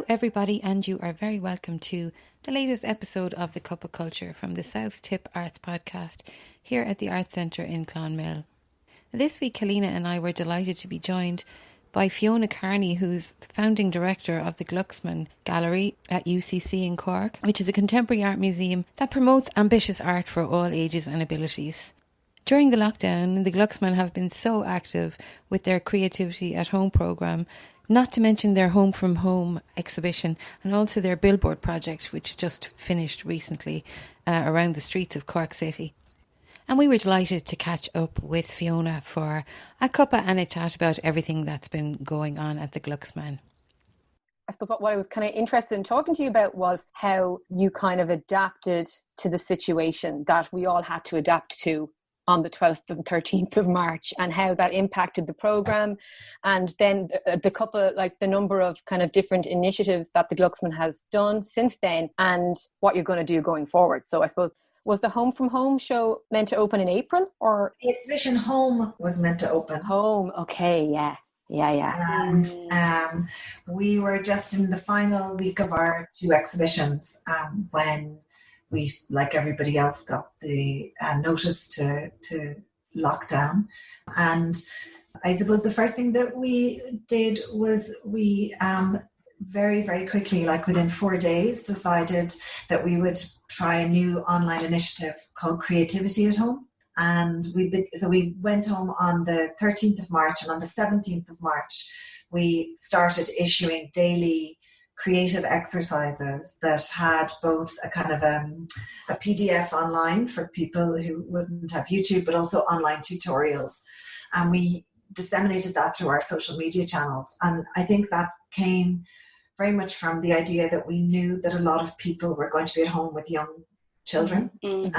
Hello everybody, and you are very welcome to the latest episode of the Cuppa Culture from the South Tip Arts Podcast here at the Arts Centre in Clonmel. This week, Helena and I were delighted to be joined by Fiona Kearney, who's the founding director of the Glucksman Gallery at UCC in Cork, which is a contemporary art museum that promotes ambitious art for all ages and abilities. During the lockdown, the Glucksman have been so active with their Creativity at Home programme, not to mention their Home from Home exhibition and also their Billboard project, which just finished recently around the streets of Cork City. And we were delighted to catch up with Fiona for a cuppa and a chat about everything that's been going on at the Glucksman. I suppose what I was kind of interested in talking to you about was how you kind of adapted to the situation that we all had to adapt to on the 12th and 13th of March, and how that impacted the programme, and then the cuppa, like the number of kind of different initiatives that the Glucksman has done since then, and what you're going to do going forward. So I suppose, was the Home from Home show meant to open in April, or? The exhibition Home was meant to open. Home, okay, yeah. And we were just in the final week of our two exhibitions when we, like everybody else, got the notice to lock down. And I suppose the first thing that we did was we very, very quickly, like within 4 days, decided that we would try a new online initiative called Creativity at Home. And we went home on the 13th of March, and on the 17th of March, we started issuing daily creative exercises that had both a kind of a PDF online for people who wouldn't have YouTube, but also online tutorials. And we disseminated that through our social media channels. And I think that came very much from the idea that we knew that a lot of people were going to be at home with young children. Mm-hmm.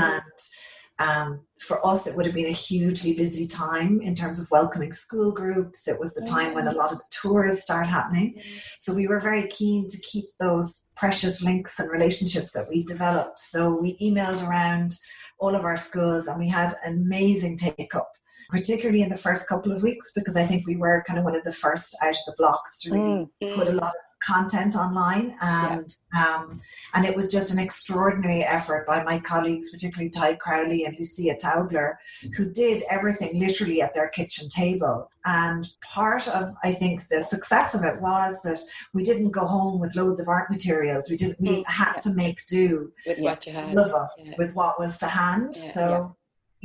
And for us, it would have been a hugely busy time in terms of welcoming school groups. It was the time when a lot of the tours start happening. So we were very keen to keep those precious links and relationships that we developed. So we emailed around all of our schools, and we had an amazing take-up, particularly in the first couple of weeks, because I think we were kind of one of the first out of the blocks to really put a lot of content online, and it was just an extraordinary effort by my colleagues, particularly Ty Crowley and Lucia Taubler, who did everything literally at their kitchen table. And part of, I think, the success of it was that we didn't go home with loads of art materials. We had to make do with what you had, with what was to hand.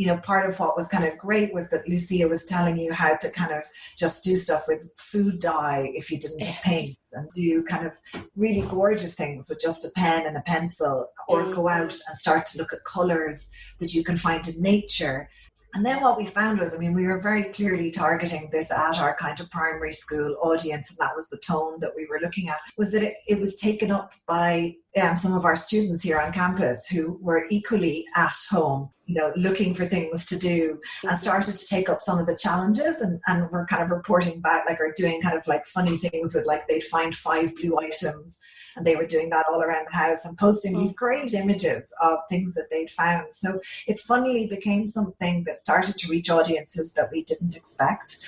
You know, part of what was kind of great was that Lucia was telling you how to kind of just do stuff with food dye if you didn't have paints, and do kind of really gorgeous things with just a pen and a pencil, or go out and start to look at colours that you can find in nature. And then what we found was, we were very clearly targeting this at our kind of primary school audience, and that was the tone that we were looking at, was that it was taken up by some of our students here on campus who were equally at home, looking for things to do, and started to take up some of the challenges, and were kind of reporting back, or doing kind of like funny things with, they'd find 5 blue items, and they were doing that all around the house and posting these great images of things that they'd found. So it funnily became something that started to reach audiences that we didn't expect.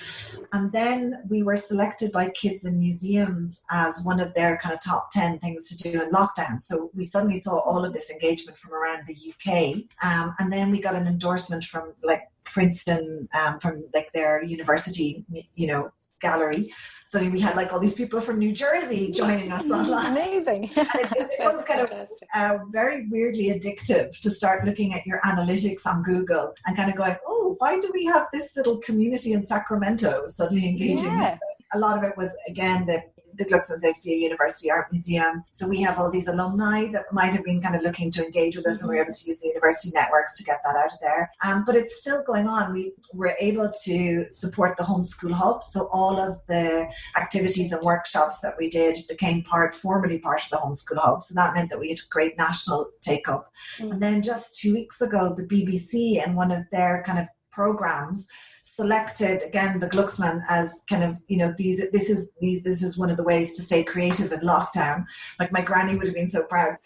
And then we were selected by Kids in Museums as one of their kind of top 10 things to do in lockdown. So we suddenly saw all of this engagement from around the UK. And then we got an endorsement from Princeton, from their university, gallery. So we had all these people from New Jersey joining us online. Amazing. It was kind of very weirdly addictive to start looking at your analytics on Google and kind of going, oh, why do we have this little community in Sacramento suddenly engaging? Yeah. A lot of it was, again, the Glucksman's obviously a university art museum. So we have all these alumni that might have been kind of looking to engage with us, and we were able to use the university networks to get that out of there. But it's still going on. We were able to support the homeschool hub. So all of the activities and workshops that we did became formally part of the homeschool hub. So that meant that we had great national take-up. And then just 2 weeks ago, the BBC, and one of their kind of programs, selected again the Glucksman as kind of, this is one of the ways to stay creative in lockdown. My granny would have been so proud.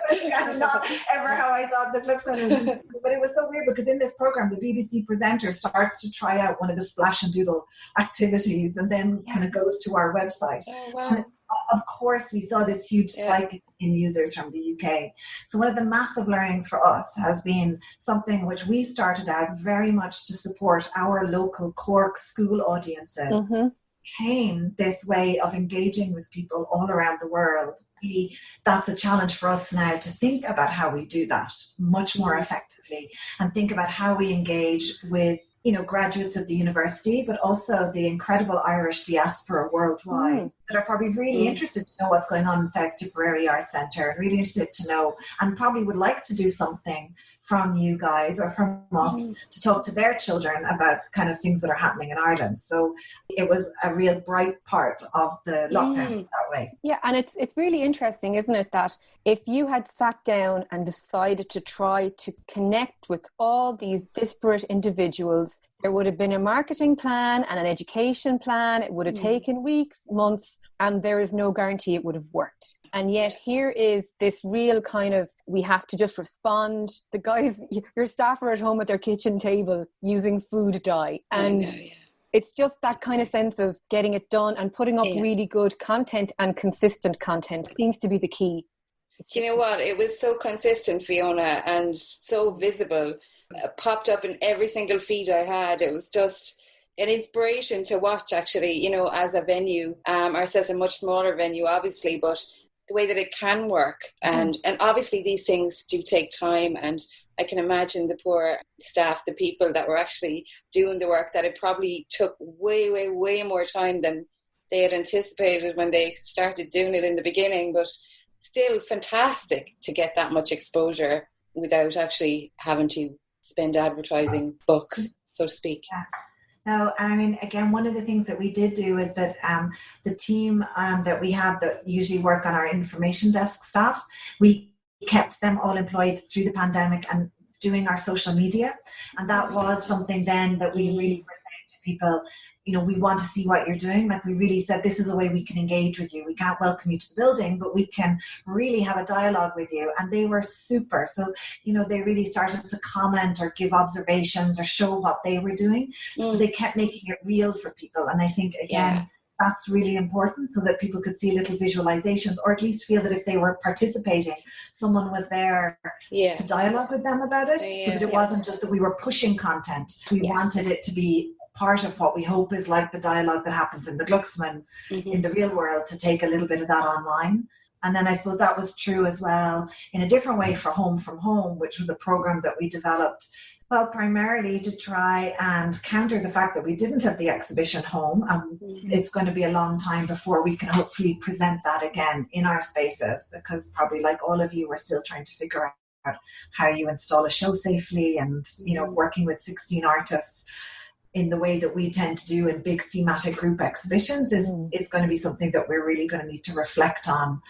Not ever how I thought the Glucksman was. But it was so weird, because in this program the BBC presenter starts to try out one of the splash and doodle activities, and then kind of goes to our website. Oh, wow. of course, we saw this huge spike in users from the UK. So one of the massive learnings for us has been something which we started out very much to support our local Cork school audiences. Came this way of engaging with people all around the world. Really, that's a challenge for us now to think about how we do that much more effectively, and think about how we engage with, you know, graduates of the university, but also the incredible Irish diaspora worldwide that are probably really interested to know what's going on in South Tipperary Arts Centre, and really interested to know, and probably would like to do something from you guys or from us to talk to their children about kind of things that are happening in Ireland. So it was a real bright part of the lockdown that way. Yeah, and it's really interesting, isn't it, that if you had sat down and decided to try to connect with all these disparate individuals, there would have been a marketing plan and an education plan. It would have taken weeks, months, and there is no guarantee it would have worked. And yet here is this real kind of, we have to just respond. The guys, your staff are at home at their kitchen table using food dye. And it's just that kind of sense of getting it done and putting up really good content, and consistent content seems to be the key. Do you know what? It was so consistent, Fiona, and so visible. It popped up in every single feed I had. It was just an inspiration to watch, actually, you know, as a venue, ourselves a much smaller venue, obviously, but the way that it can work. And obviously these things do take time, and I can imagine the poor staff, the people that were actually doing the work, that it probably took way, way, way more time than they had anticipated when they started doing it in the beginning. But still fantastic to get that much exposure without actually having to spend advertising bucks, so to speak. No, and I mean, again, one of the things that we did do is that the team that we have that usually work on our information desk staff, we kept them all employed through the pandemic and doing our social media. And that was something then that we really were saying to people, you know, we want to see what you're doing. Like, we really said, this is a way we can engage with you. We can't welcome you to the building, but we can really have a dialogue with you. And they were super. So, you know, they really started to comment or give observations or show what they were doing. So they kept making it real for people. And I think, again, that's really important, so that people could see little visualizations, or at least feel that if they were participating, someone was there to dialogue with them about it, so that it wasn't just that we were pushing content. We wanted it to be part of what we hope is like the dialogue that happens in the Glucksman in the real world, to take a little bit of that online. And then I suppose that was true as well in a different way for Home from Home, which was a program that we developed, well, primarily to try and counter the fact that we didn't have the exhibition home. It's going to be a long time before we can hopefully present that again in our spaces, because probably like all of you, we're still trying to figure out how you install a show safely, and, you know, working with 16 artists in the way that we tend to do in big thematic group exhibitions is going to be something that we're really going to need to reflect on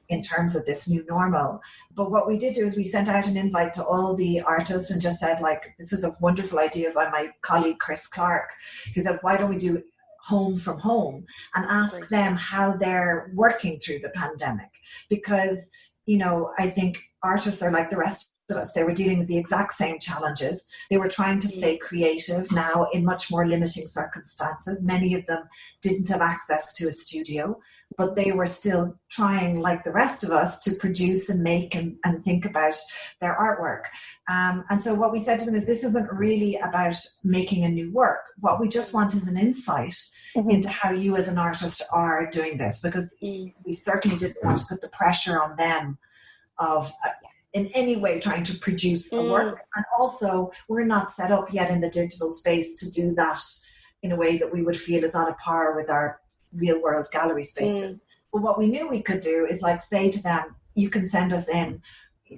in terms of this new normal. But what we did do is we sent out an invite to all the artists and just said, like, this was a wonderful idea by my colleague Chris Clark, who said, why don't we do Home from Home and ask them how they're working through the pandemic? Because, you know, I think artists are like the rest of us. They were dealing with the exact same challenges. They were trying to stay creative now in much more limiting circumstances. Many of them didn't have access to a studio, but they were still trying, like the rest of us, to produce and make and think about their artwork. And so what we said to them is, this isn't really about making a new work. What we just want is an insight into how you as an artist are doing this, because we certainly didn't want to put the pressure on them of in any way trying to produce a work. And also, we're not set up yet in the digital space to do that in a way that we would feel is on a par with our real world gallery spaces. But what we knew we could do is, like, say to them, you can send us in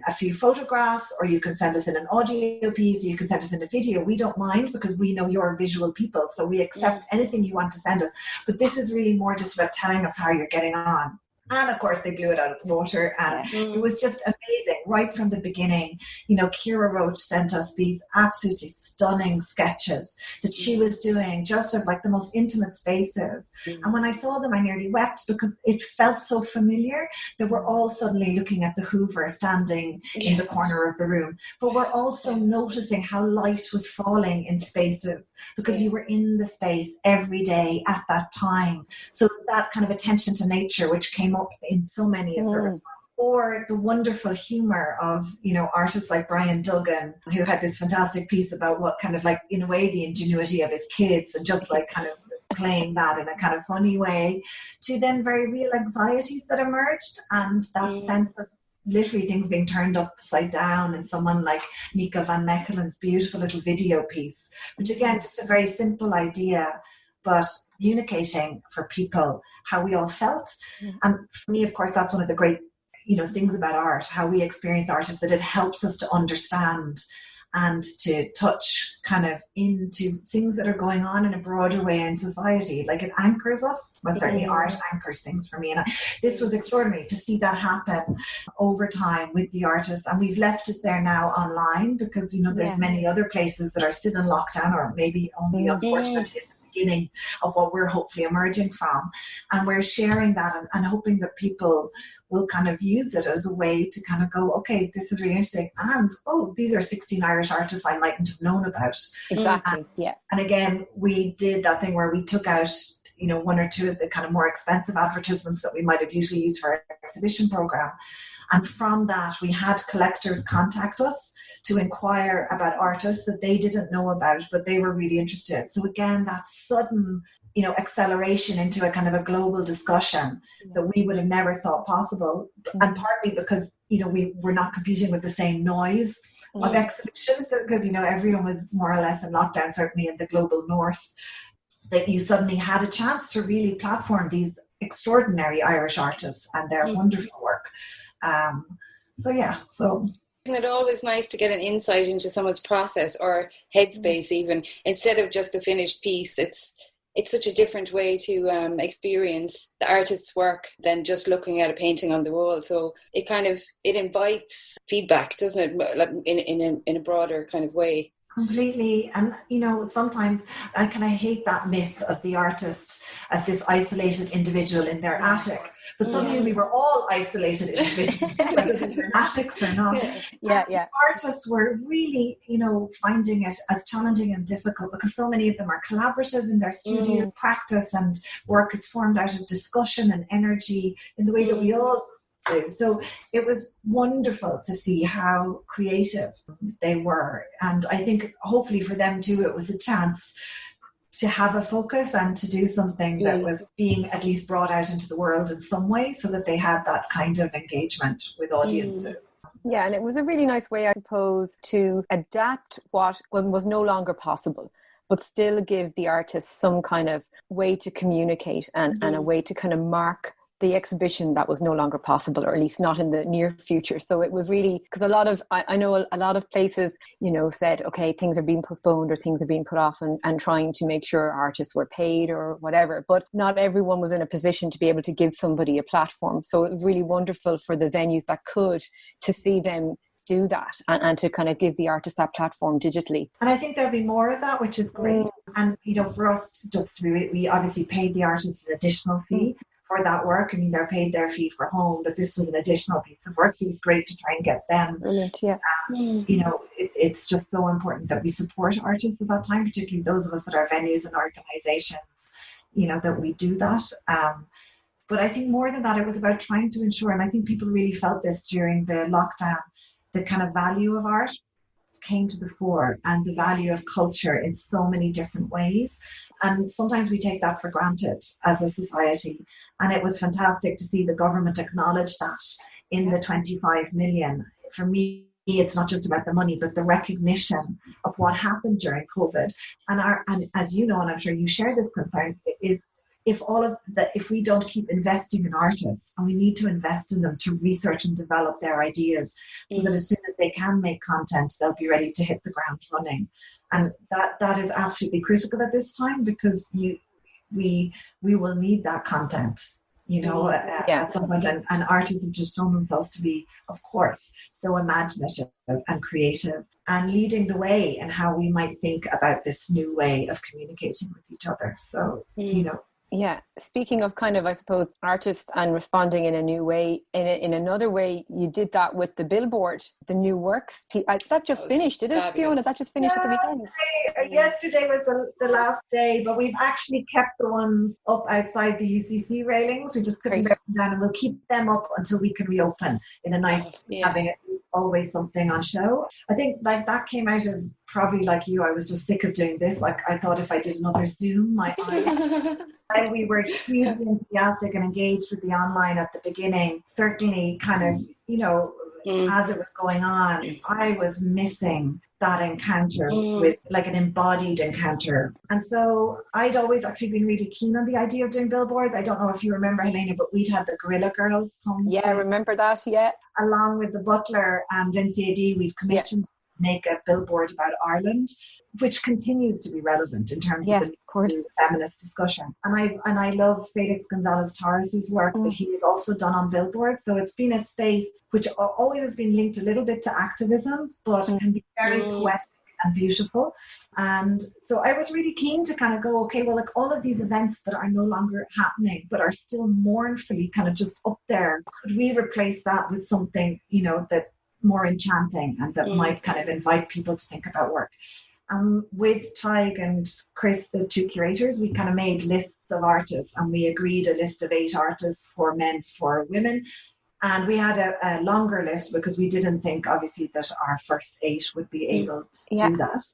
a few photographs, or you can send us in an audio piece, or you can send us in a video. We don't mind, because we know you're visual people, so we accept anything you want to send us. But this is really more just about telling us how you're getting on. And of course, they blew it out of the water, and it was just amazing. right from the beginning. You know, Kira Roach sent us these absolutely stunning sketches that she was doing just of like the most intimate spaces. And when I saw them, I nearly wept because it felt so familiar that we're all suddenly looking at the Hoover standing in the corner of the room. But we're also noticing how light was falling in spaces because you were in the space every day at that time. So that kind of attention to nature, which came up in so many of the responses. Or the wonderful humor of, you know, artists like Brian Duggan, who had this fantastic piece about what kind of like, in a way, the ingenuity of his kids and just like kind of playing that in a kind of funny way, to then very real anxieties that emerged and that sense of literally things being turned upside down, and someone like Nika van Mechelen's beautiful little video piece, which again, just a very simple idea, but communicating for people how we all felt. And for me, of course, that's one of the great, you know, things about art, how we experience art, is that it helps us to understand and to touch kind of into things that are going on in a broader way in society. Like it anchors us. Well, certainly art anchors things for me. And this was extraordinary to see that happen over time with the artists. And we've left it there now online because, you know, there's many other places that are still in lockdown, or maybe only unfortunately at the beginning of what we're hopefully emerging from. And we're sharing that and hoping that people will kind of use it as a way to kind of go, okay, this is really interesting. And, oh, these are 16 Irish artists I mightn't have known about. Exactly, And again, we did that thing where we took out, you know, one or two of the kind of more expensive advertisements that we might have usually used for our exhibition program. And from that, we had collectors contact us to inquire about artists that they didn't know about, but they were really interested. So again, that sudden, you know, acceleration into a kind of a global discussion that we would have never thought possible. And partly because, you know, we were not competing with the same noise of exhibitions, because, you know, everyone was more or less in lockdown, certainly in the global north, that you suddenly had a chance to really platform these extraordinary Irish artists and their wonderful work. Isn't it always nice to get an insight into someone's process or headspace, even instead of just the finished piece? It's such a different way to experience the artist's work than just looking at a painting on the wall. So it invites feedback, doesn't it? Like in a broader kind of way. Completely. And, you know, sometimes I hate that myth of the artist as this isolated individual in their attic. But suddenly we were all isolated individuals, whether we were in attics or not. Artists were really, you know, finding it as challenging and difficult because so many of them are collaborative in their studio practice, and work is formed out of discussion and energy in the way that we all do. So it was wonderful to see how creative they were. And I think hopefully for them too, it was a chance to have a focus and to do something that was being at least brought out into the world in some way, so that they had that kind of engagement with audiences. Yeah, and it was a really nice way, I suppose, to adapt what was no longer possible, but still give the artist some kind of way to communicate and a way to kind of mark the exhibition that was no longer possible, or at least not in the near future. So it was really, because I know a lot of places, you know, said, okay, things are being postponed or things are being put off, and trying to make sure artists were paid or whatever. But not everyone was in a position to be able to give somebody a platform. So it was really wonderful for the venues that could, to see them do that and to kind of give the artists that platform digitally. And I think there'll be more of that, which is great. And, you know, for us, we obviously paid the artists an additional fee for that work. I mean, they're paid their fee for home, but this was an additional piece of work, so it was great to try and get them. Brilliant, yeah. You know, it's just so important that we support artists at that time, particularly those of us that are venues and organisations, you know, that we do that. But I think more than that, it was about trying to ensure, and I think people really felt this during the lockdown, the kind of value of art came to the fore, and the value of culture in so many different ways. And sometimes we take that for granted as a society. And it was fantastic to see the government acknowledge that in the 25 million. For me, it's not just about the money, but the recognition of what happened during COVID. And as you know, and I'm sure you share this concern, is if we don't keep investing in artists, and we need to invest in them to research and develop their ideas, so that as soon as they can make content, they'll be ready to hit the ground running. And that is absolutely critical at this time, because we will need that content, at some point. And artists have just shown themselves to be, of course, so imaginative and creative and leading the way in how we might think about this new way of communicating with each other. So, Yeah. Speaking of kind of, I suppose, artists and responding in a new way, in another way, you did that with the Billboard, the new works. That just finished, did it, Fiona? That just finished at the weekend. Yesterday was the last day, but we've actually kept the ones up outside the UCC railings. We just couldn't get them down, and we'll keep them up until we can reopen in a nice, having always something on show. I think like that came out of probably like you, I was just sick of doing this. Like I thought if I did another Zoom, my eyes. We were hugely enthusiastic and engaged with the online at the beginning. Certainly kind of, as it was going on, I was missing that encounter with like an embodied encounter. And so I'd always actually been really keen on the idea of doing billboards. I don't know if you remember, Helena, but we'd had the Gorilla Girls come. Yeah, I remember that, along with the Butler and NCAD, we'd commissioned to make a billboard about Ireland, which continues to be relevant in terms of the feminist discussion. And I love Felix Gonzalez Torres's work that he has also done on billboards. So it's been a space which always has been linked a little bit to activism, but can be very poetic and beautiful. And so I was really keen to kind of go, okay, well, like all of these events that are no longer happening, but are still mournfully kind of just up there, could we replace that with something, that more enchanting and that might kind of invite people to think about work? With Tig and Chris, the two curators, we kind of made lists of artists, and we agreed a list of 8 artists, 4 men, 4 women. And we had a longer list because we didn't think, obviously, that our first 8 would be able to do that.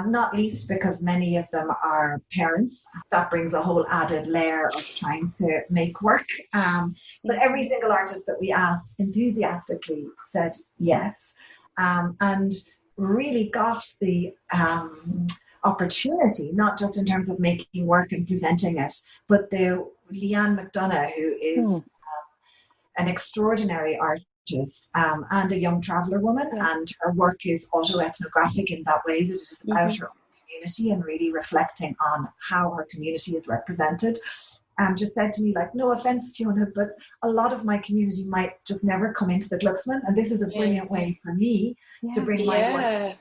Not least because many of them are parents. That brings a whole added layer of trying to make work. But every single artist that we asked enthusiastically said yes. And really got the opportunity, not just in terms of making work and presenting it, but the Leanne McDonough, who is an extraordinary artist and a young traveller woman, and her work is autoethnographic in that way, that it is about her own community and really reflecting on how her community is represented. Just said to me, like, no offense, Fiona, but a lot of my community might just never come into the Glucksman, and this is a brilliant way for me to bring my work.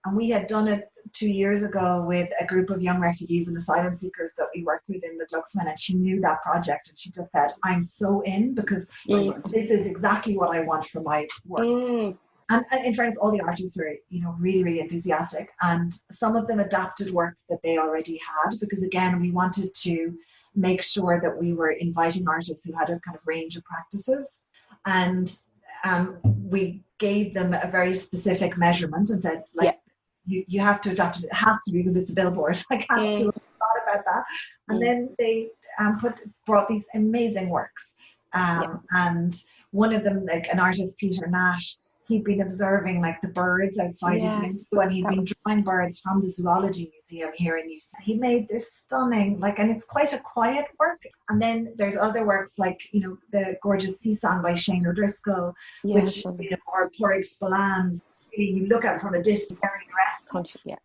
And we had done it 2 years ago with a group of young refugees and asylum seekers that we work with in the Glucksman, and she knew that project, and she just said, I'm so in, because this is exactly what I want for my work. And in fairness, all the artists were, really, really enthusiastic, and some of them adapted work that they already had, because again, we wanted to make sure that we were inviting artists who had a kind of range of practices. And we gave them a very specific measurement and said, you have to adapt it. It has to be, because it's a billboard. I can't do a lot about that. And then they brought these amazing works. And one of them, like an artist, Peter Nash, he'd been observing like the birds outside his window, and he'd been drawing birds from the Zoology Museum here in UCC. He made this stunning, and it's quite a quiet work. And then there's other works like, the gorgeous Sea Song by Shane O'Driscoll, which, or Porrig Spillane. You look at it from a distance, very dressed.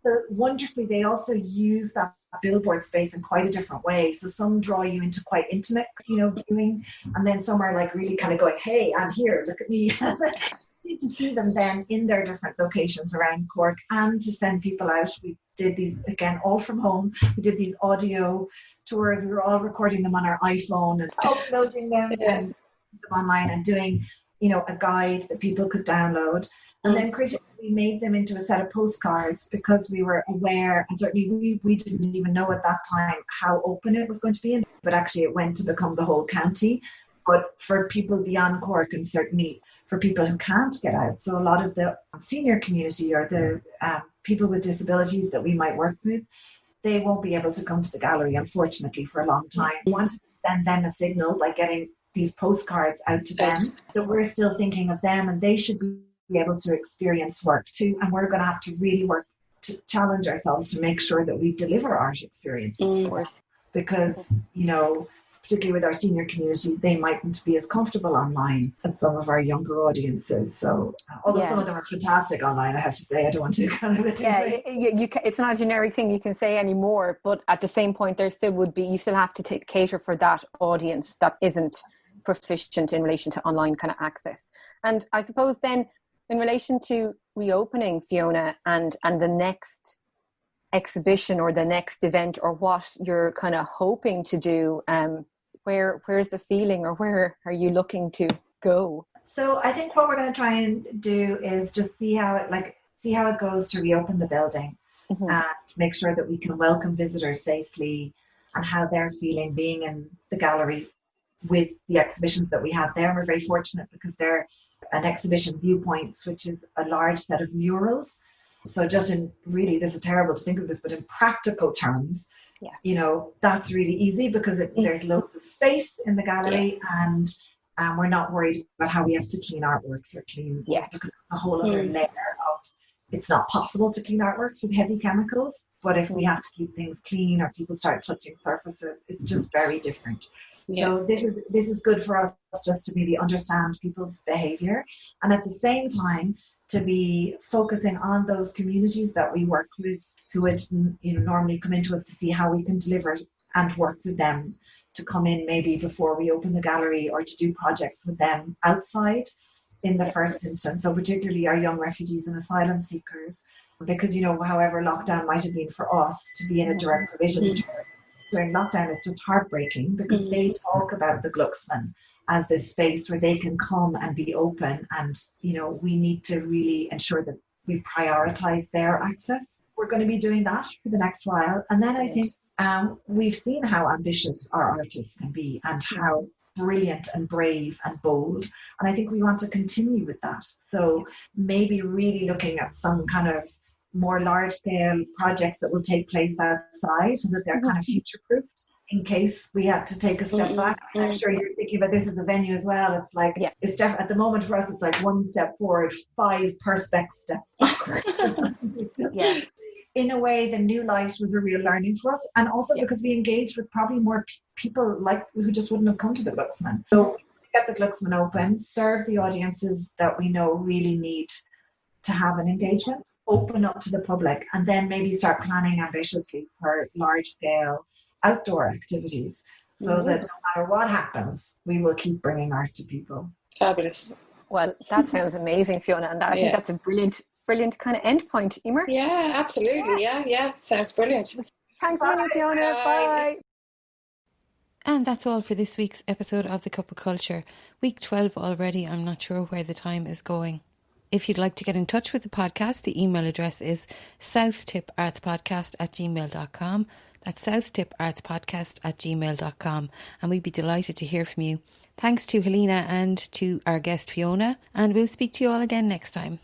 So wonderfully, they also use that billboard space in quite a different way. So some draw you into quite intimate, viewing, and then some are like really kind of going, hey, I'm here, look at me. To see them then in their different locations around Cork, and to send people out. We did these, again, all from home. We did these audio tours. We were all recording them on our iPhone and uploading them and online, and doing, a guide that people could download. And then critically, we made them into a set of postcards, because we were aware, and certainly we didn't even know at that time how open it was going to be, but actually it went to become the whole county. But for people beyond Cork, and certainly for people who can't get out, so a lot of the senior community or the people with disabilities that we might work with, they won't be able to come to the gallery, unfortunately, for a long time. We wanted to send them a signal by getting these postcards out to them, that we're still thinking of them, and they should be able to experience work too. And we're going to have to really work to challenge ourselves to make sure that we deliver art experiences for them. Because, particularly with our senior community, they mightn't be as comfortable online as some of our younger audiences. So, although some of them are fantastic online, I have to say, I don't want to kind of... It's not a generic thing you can say anymore, but at the same point, there still would be, you still have to cater for that audience that isn't proficient in relation to online kind of access. And I suppose then, in relation to reopening, Fiona, and the next exhibition or the next event, or what you're kind of hoping to do, where's the feeling, or where are you looking to go? So I think what we're going to try and do is just see how it goes to reopen the building, and make sure that we can welcome visitors safely, and how they're feeling being in the gallery with the exhibitions that we have there. We're very fortunate because they're an exhibition, Viewpoints, which is a large set of murals. So just in really, this is terrible to think of this, but in practical terms, you know, that's really easy because there's loads of space in the gallery, and we're not worried about how we have to clean artworks or clean, because it's a whole other layer of, it's not possible to clean artworks with heavy chemicals, but if we have to keep things clean or people start touching surfaces, it's just very different. So this is good for us just to really understand people's behaviour, and at the same time to be focusing on those communities that we work with who would, you know, normally come into us to see how we can deliver and work with them to come in maybe before we open the gallery, or to do projects with them outside in the first instance. So particularly our young refugees and asylum seekers, because, you know, however lockdown might have been for us, to be in a direct provision during lockdown, it's just heartbreaking, because they talk about the Glucksman as this space where they can come and be open, and, you know, we need to really ensure that we prioritize their access. We're going to be doing that for the next while, and then I think we've seen how ambitious our artists can be, and how brilliant and brave and bold, and I think we want to continue with that. So maybe really looking at some kind of more large scale projects that will take place outside, so that they're kind of future proofed in case we have to take a step back. I'm sure you're thinking about this as a venue as well. It's like, it's at the moment for us, it's like one step forward, 5 perspex steps backward. In a way, the new light was a real learning for us, and also because we engaged with probably more people like who just wouldn't have come to the Glucksman. So get the Glucksman open, serve the audiences that we know really need to have an engagement, open up to the public, and then maybe start planning ambitiously for large scale outdoor activities, so that no matter what happens, we will keep bringing art to people. Fabulous. Well, that sounds amazing, Fiona, and I think that's a brilliant kind of end point, Emer. Yeah, absolutely. Yeah, sounds brilliant. Thanks a million, Fiona. Bye. And that's all for this week's episode of The Cuppa Culture. Week 12 already. I'm not sure where the time is going. If you'd like to get in touch with the podcast, the email address is southtip.artspodcast@gmail.com. That's southtip.artspodcast@gmail.com, and we'd be delighted to hear from you. Thanks to Helena and to our guest Fiona, and we'll speak to you all again next time.